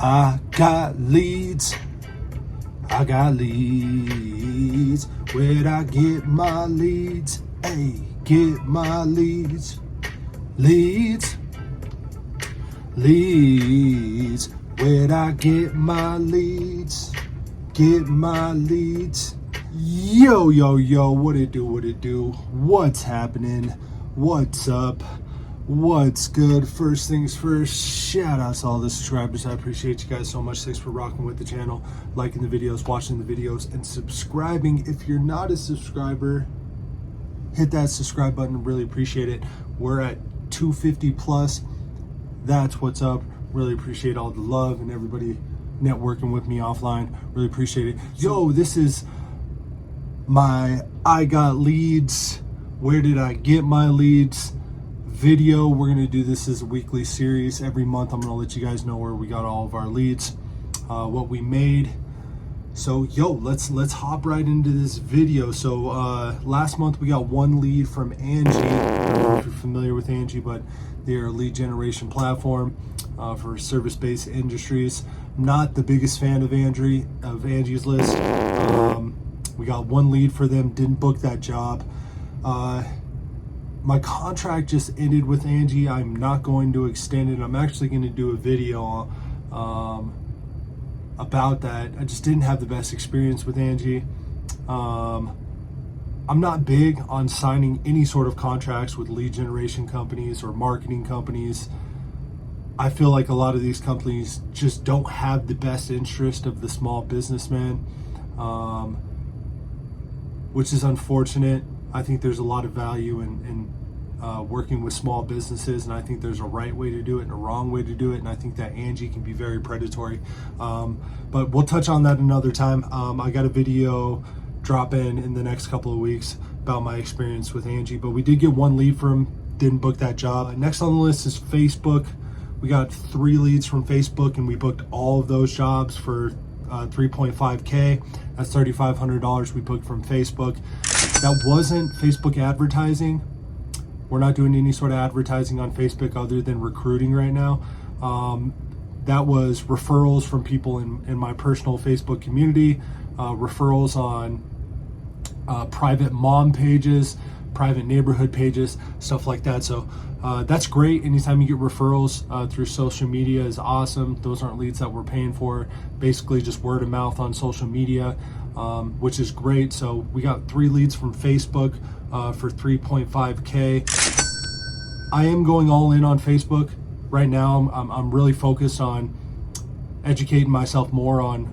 I got leads. I got leads. Where'd I get my leads? Hey, get my leads. Leads. Leads. Where'd I get my leads? Get my leads. Yo, yo, yo, what it do, what it do? What's happening? What's up? What's good? First things first, shout out to all the subscribers. I appreciate you guys so much. Thanks for rocking with the channel, liking the videos, watching the videos, and subscribing. If you're not a subscriber, hit that subscribe button. Really appreciate it. We're at 250 plus. That's what's up. Really appreciate all the love and everybody networking with me offline. Really appreciate it. Yo, this is my I got leads. Where did I get my leads video? We're going to do this as a weekly series. Every month I'm going to let you guys know where we got all of our leads, what we made. So yo, let's hop right into this video. So last month we got one lead from Angie. I don't know if you're familiar with Angie, but they're a lead generation platform for service-based industries. Not the biggest fan of Angie's list. We got one lead for them, didn't book that job. My contract just ended with Angie. I'm not going to extend it. I'm actually going to do a video about that. I just didn't have the best experience with Angie. I'm not big on signing any sort of contracts with lead generation companies or marketing companies. I feel like a lot of these companies just don't have the best interest of the small businessman, which is unfortunate. I think there's a lot of value in working with small businesses, and I think there's a right way to do it and a wrong way to do it, and I think that Angie can be very predatory. But we'll touch on that another time. I got a video drop in the next couple of weeks about my experience with Angie, but we did get one lead from, didn't book that job. Next on the list is Facebook. We got 3 leads from Facebook, and we booked all of those jobs for 3.5K. That's $3,500 we booked from Facebook. That wasn't Facebook advertising. We're not doing any sort of advertising on Facebook other than recruiting right now. That was referrals from people in my personal Facebook community, referrals on private mom pages, private neighborhood pages, stuff like that. So that's great. Anytime you get referrals through social media is awesome. Those aren't leads that we're paying for. Basically just word of mouth on social media, which is great. So we got 3 leads from Facebook for 3.5K. I am going all in on Facebook right now. I'm really focused on educating myself more on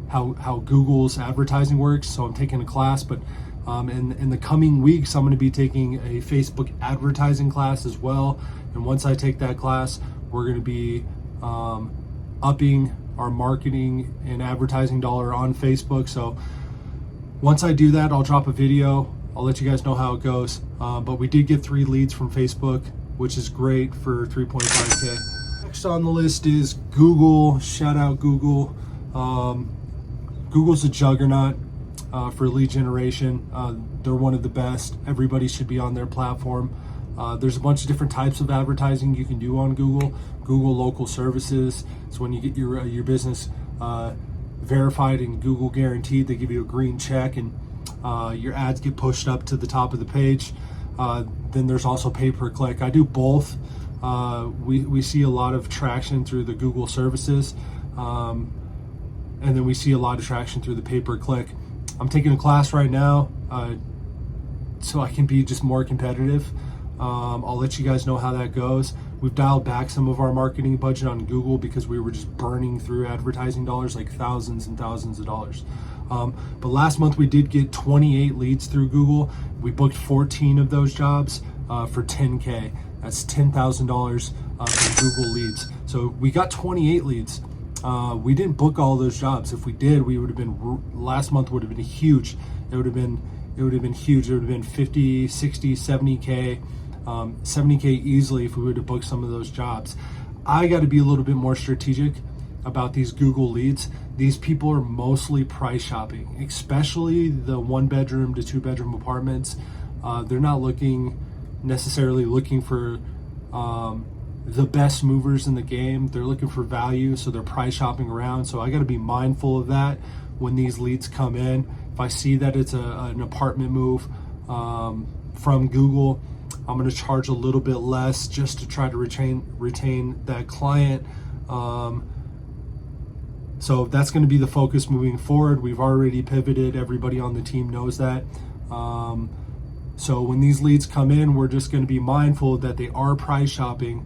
how Google's advertising works. So I'm taking a class, but in the coming weeks, I'm going to be taking a Facebook advertising class as well. And once I take that class, we're going to be upping our marketing and advertising dollar on Facebook. So once I do that, I'll drop a video. I'll let you guys know how it goes. But we did get 3 leads from Facebook, which is great for 3.5K. Next on the list is Google. Shout out Google. Google's a juggernaut for lead generation. They're one of the best. Everybody should be on their platform. There's a bunch of different types of advertising you can do on Google. Google Local Services. So when you get your business verified and Google guaranteed, they give you a green check, and your ads get pushed up to the top of the page. Then there's also pay-per-click. I do both. We see a lot of traction through the Google services, and then we see a lot of traction through the pay-per-click. I'm taking a class right now so I can be just more competitive. I'll let you guys know how that goes. We've dialed back some of our marketing budget on Google because we were just burning through advertising dollars, like thousands and thousands of dollars. But last month we did get 28 leads through Google. We booked 14 of those jobs for 10K. That's $10,000 from Google leads. So we got 28 leads. We didn't book all those jobs. If we did, we would have been, last month would have been huge. It would have been huge. It would have been 50, 60, 70K, 70K easily if we would have booked some of those jobs. I got to be a little bit more strategic about these Google leads. These people are mostly price shopping, especially the 1-bedroom to 2-bedroom apartments. They're not necessarily looking for the best movers in the game. They're looking for value, so they're price shopping around. So I got to be mindful of that when these leads come in. If I see that it's an apartment move from Google, I'm going to charge a little bit less just to try to retain that client. So that's going to be the focus moving forward. We've already pivoted. Everybody on the team knows that. So when these leads come in, we're just going to be mindful that they are price shopping,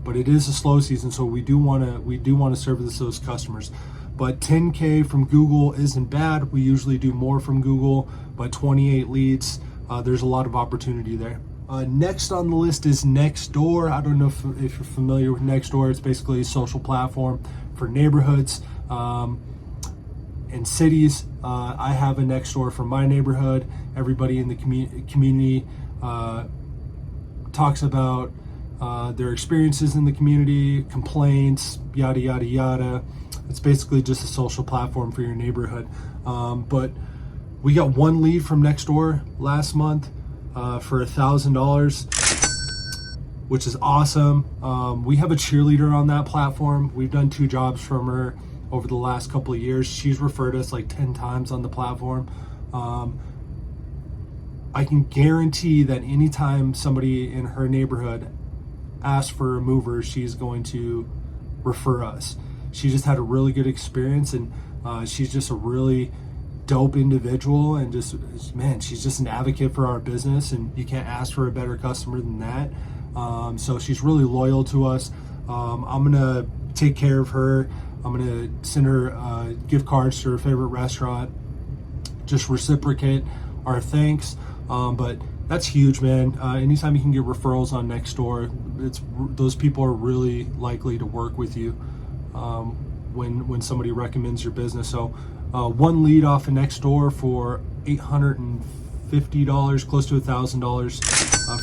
but it is a slow season, so we do want to service those customers. But 10K from Google isn't bad. We usually do more from Google, but 28 leads, there's a lot of opportunity there. Next on the list is Nextdoor. I don't know if you're familiar with Nextdoor. It's basically a social platform for neighborhoods and cities. I have a Nextdoor for my neighborhood. Everybody in the community talks about their experiences in the community, complaints, yada, yada, yada. It's basically just a social platform for your neighborhood. But we got one lead from Nextdoor last month for $1,000, which is awesome. We have a cheerleader on that platform. We've done 2 jobs from her over the last couple of years. She's referred us like 10 times on the platform. I can guarantee that anytime somebody in her neighborhood asks for a mover, she's going to refer us. She just had a really good experience, and she's just a really dope individual, and she's just an advocate for our business, and you can't ask for a better customer than that. So she's really loyal to us. I'm gonna take care of her. I'm gonna send her gift cards to her favorite restaurant, just reciprocate our thanks. But that's huge, man. Anytime you can get referrals on Nextdoor, those people are really likely to work with you when somebody recommends your business. So one lead off of Nextdoor for $850, close to $1,000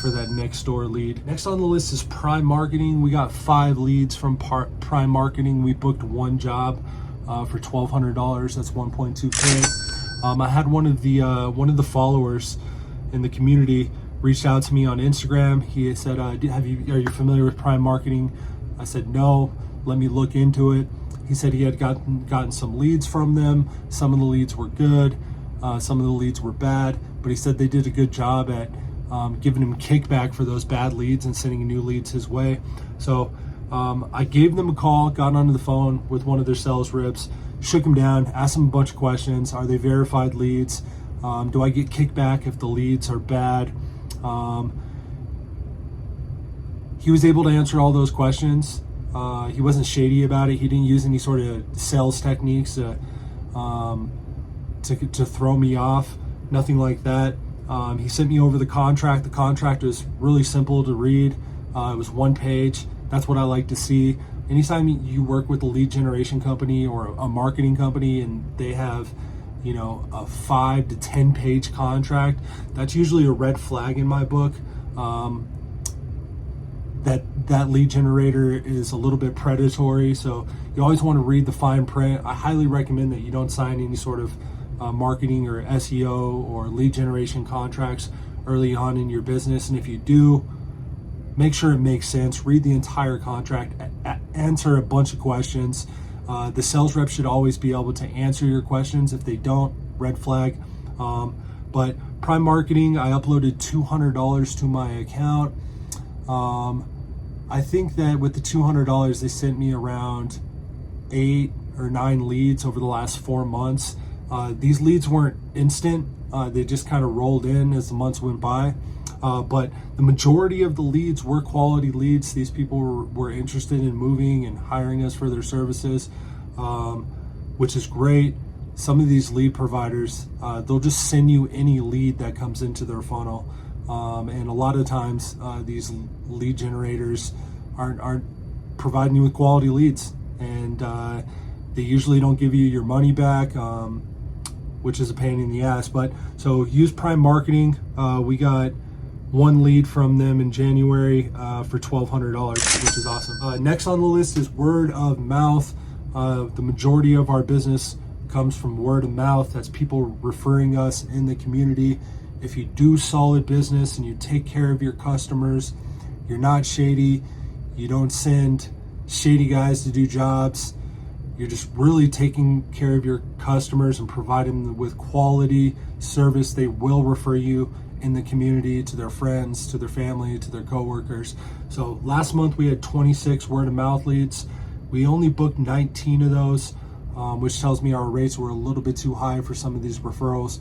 for that Nextdoor lead. Next on the list is Prime Marketing. We got 5 leads from Prime Marketing. We booked 1 job for $1,200. That's 1.2K. I had one of the followers in the community reached out to me on Instagram. He said, are you familiar with Prime Marketing? I said, no, let me look into it. He said he had gotten some leads from them. Some of the leads were good, some of the leads were bad, but he said they did a good job at giving him kickback for those bad leads and sending new leads his way. So I gave them a call, got onto the phone with one of their sales reps, shook him down, asked him a bunch of questions. Are they verified leads? Do I get kickback if the leads are bad? He was able to answer all those questions. He wasn't shady about it. He didn't use any sort of sales techniques to throw me off. Nothing like that. He sent me over the contract. The contract was really simple to read. It was 1 page. That's what I like to see. Anytime you work with a lead generation company or a marketing company and they have, a 5 to 10 page contract, that's usually a red flag in my book. That lead generator is a little bit predatory. So you always want to read the fine print. I highly recommend that you don't sign any sort of marketing or SEO or lead generation contracts early on in your business. And if you do, make sure it makes sense. Read the entire contract, answer a bunch of questions. The sales rep should always be able to answer your questions. If they don't, red flag. But Prime Marketing, I uploaded $200 to my account. I think that with the $200, they sent me around 8 or 9 leads over the last 4 months. These leads weren't instant. They just kind of rolled in as the months went by. But the majority of the leads were quality leads. These people were interested in moving and hiring us for their services, which is great. Some of these lead providers, they'll just send you any lead that comes into their funnel. And a lot of times these lead generators aren't providing you with quality leads, and they usually don't give you your money back, which is a pain in the ass. But so use Prime Marketing. We got 1 lead from them in January for $1,200, which is awesome. Next on the list is word of mouth. The majority of our business comes from word of mouth. That's people referring us in the community. If you do solid business and you take care of your customers, you're not shady, You don't send shady guys to do jobs. You're just really taking care of your customers and providing them with quality service. They will refer you in the community to their friends, to their family, to their coworkers. So last month we had 26 word of mouth leads. We only booked 19 of those, which tells me our rates were a little bit too high for some of these referrals.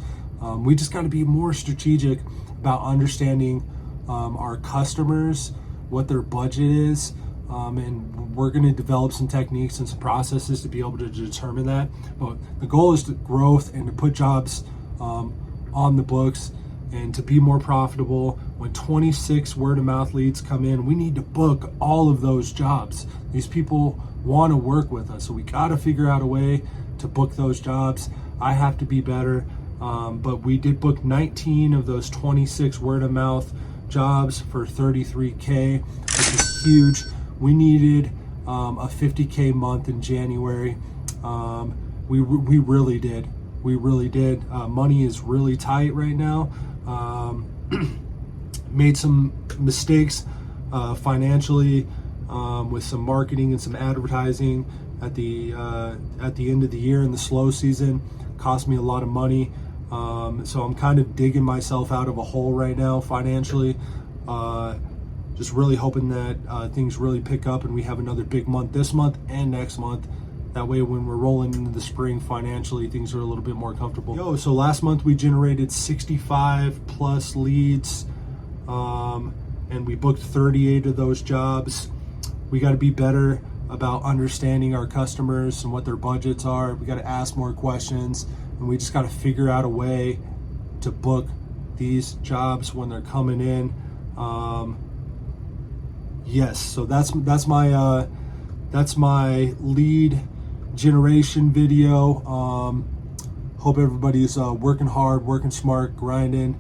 We just got to be more strategic about understanding our customers, what their budget is, and we're going to develop some techniques and some processes to be able to determine that. But the goal is to growth and to put jobs on the books and to be more profitable. When 26 word of mouth leads come in, we need to book all of those jobs. These people want to work with us, so we got to figure out a way to book those jobs. I have to be better, but we did book 19 of those 26 word of mouth jobs for $33K, which is huge. We needed a $50K month in January. We really did. We really did. Money is really tight right now. Made some mistakes financially with some marketing and some advertising at the end of the year in the slow season. Cost me a lot of money. So I'm kind of digging myself out of a hole right now financially. Just really hoping that things really pick up and we have another big month this month and next month. That way when we're rolling into the spring financially, things are a little bit more comfortable. So last month we generated 65 plus leads, and we booked 38 of those jobs. We got to be better about understanding our customers and what their budgets are. We got to ask more questions, and we just got to figure out a way to book these jobs when they're coming in. Yes, so that's my lead generation video. Hope everybody's working hard, working smart, grinding,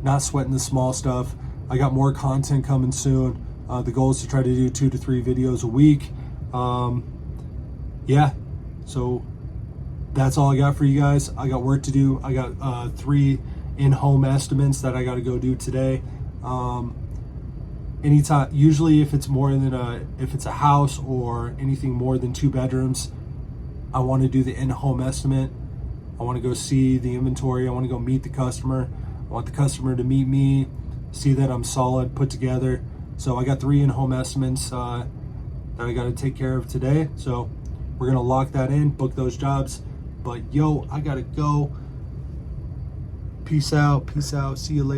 not sweating the small stuff. I got more content coming soon. The goal is to try to do 2 to 3 videos a week. Yeah, so that's all I got for you guys. I got work to do. I got 3 in-home estimates that I got to go do today. Anytime, usually if it's a house or anything more than 2 bedrooms, I want to do the in-home estimate. I want to go see the inventory. I want to go meet the customer. I want the customer to meet me, see that I'm solid, put together. So I got 3 in-home estimates that I got to take care of today. So we're going to lock that in, book those jobs. But yo, I got to go. Peace out. See you later.